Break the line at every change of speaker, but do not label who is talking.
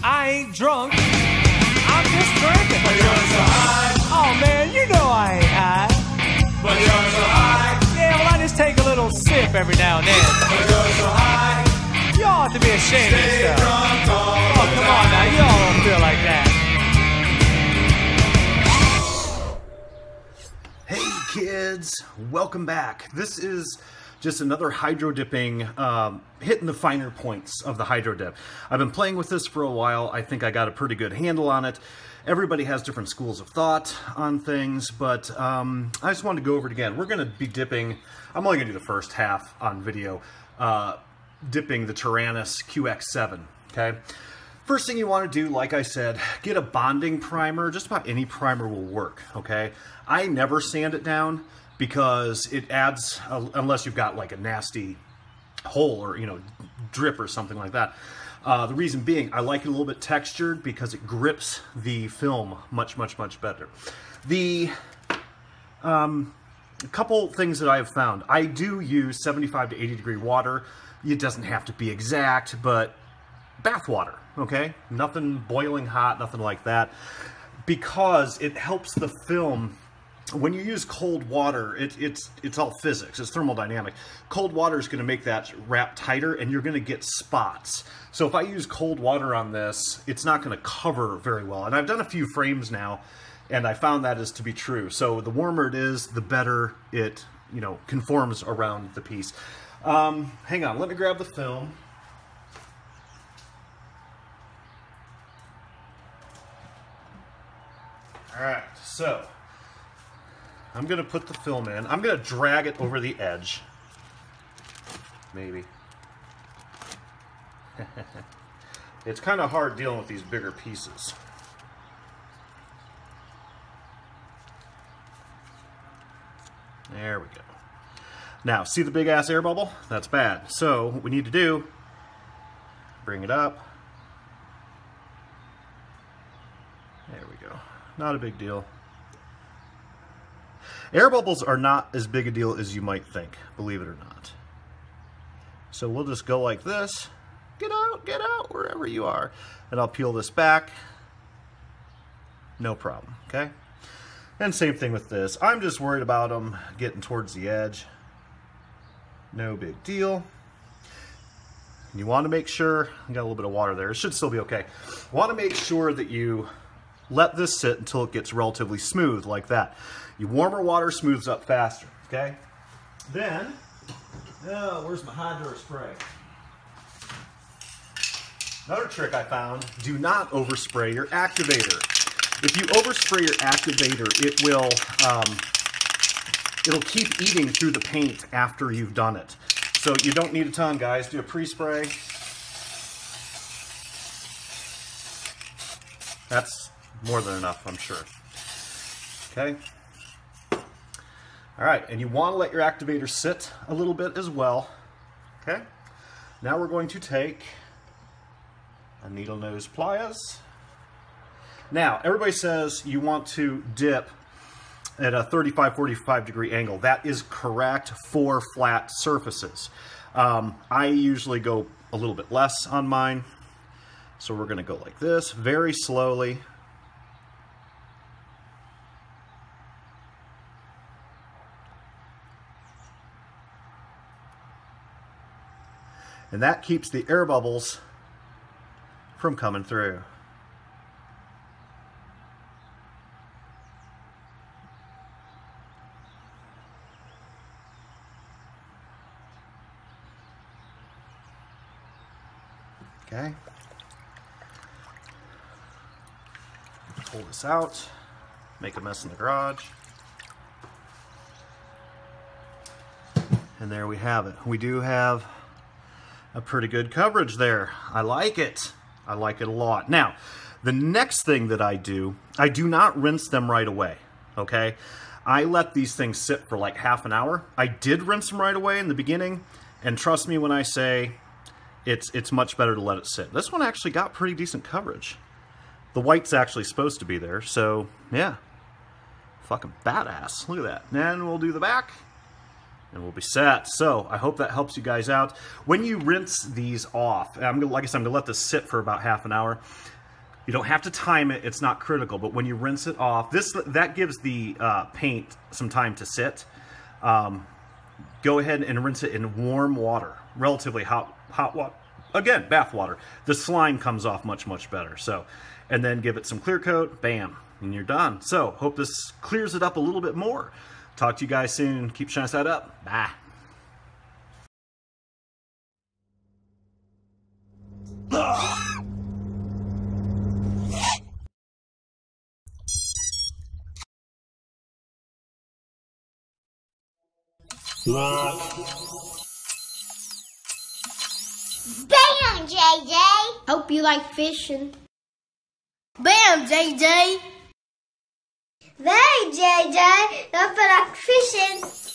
I ain't drunk. I'm just drinking. But you're so high. Oh man, you know I ain't high. But you're so high. Yeah, well I just take a little sip every now and then. But you're so high. You ought to be ashamed of yourself. Oh, come on now, you all don't feel like that.
Hey kids, welcome back. This is just another hydro dipping, hitting the finer points of the hydro dip. I've been playing with this for a while. I think I got a pretty good handle on it. Everybody has different schools of thought on things, but I just wanted to go over it again. We're going to be dipping, I'm only going to do the first half on video, dipping the Tarranis QX7, okay? First thing you want to do, like I said, get a bonding primer. Just about any primer will work, okay? I never sand it down because it adds, unless you've got like a nasty hole or, you know, drip or something like that. The reason being, I like it a little bit textured because it grips the film much, much, much better. The couple things that I have found, I do use 75 to 80 degree water. It doesn't have to be exact, but bath water, okay? Nothing boiling hot, nothing like that, because it helps the film. When you use cold water, it's all physics, it's thermodynamic. Cold water is going to make that wrap tighter and you're going to get spots. So if I use cold water on this, it's not going to cover very well. And I've done a few frames now and I found that is to be true. So the warmer it is, the better it, you know, conforms around the piece. Hang on, let me grab the film. Alright, so I'm going to put the film in. I'm going to drag it over the edge. Maybe. It's kind of hard dealing with these bigger pieces. There we go. Now, see the big ass air bubble? That's bad. So, what we need to do, bring it up. There we go. Not a big deal. Air bubbles are not as big a deal as you might think, believe it or not. So we'll just go like this. Get out, wherever you are. And I'll peel this back. No problem, okay? And same thing with this. I'm just worried about them getting towards the edge. No big deal. You want to make sure, I got a little bit of water there, it should still be okay. Want to make sure that you let this sit until it gets relatively smooth, like that. Your warmer water smooths up faster, okay? Then, oh, where's my hydro spray? Another trick I found, do not overspray your activator. If you overspray your activator, it will, it'll keep eating through the paint after you've done it. So you don't need a ton, guys. Do a pre-spray. That's more than enough, I'm sure. Okay. All right, and you want to let your activator sit a little bit as well. Okay. Now we're going to take a needle nose pliers. Now, everybody says you want to dip at a 35-45 degree angle. That is correct for flat surfaces. I usually go a little bit less on mine. So we're going to go like this, very slowly. And that keeps the air bubbles from coming through. Okay. Pull this out, make a mess in the garage. And there we have it. We do have a pretty good coverage there. I like it. I like it a lot. Now, the next thing that I do not rinse them right away, okay? I let these things sit for like half an hour. I did rinse them right away in the beginning, and trust me when I say it's much better to let it sit. This one actually got pretty decent coverage. The white's actually supposed to be there, so yeah. Fucking badass. Look at that. And we'll do the back. and we'll be set. So I hope that helps you guys out. When you rinse these off, like I said, I'm gonna let this sit for about half an hour. You don't have to time it, it's not critical, but when you rinse it off, that gives the paint some time to sit. Go ahead and rinse it in warm water, relatively hot water. Again, bath water. The slime comes off much, much better. So, and then give it some clear coat, bam, and you're done. So, hope this clears it up a little bit more. Talk to you guys soon. Keep shining side up. Bye.
Bam, JJ! Hope you like fishing. Bam, JJ! Hey, JJ! Hope you like fishing.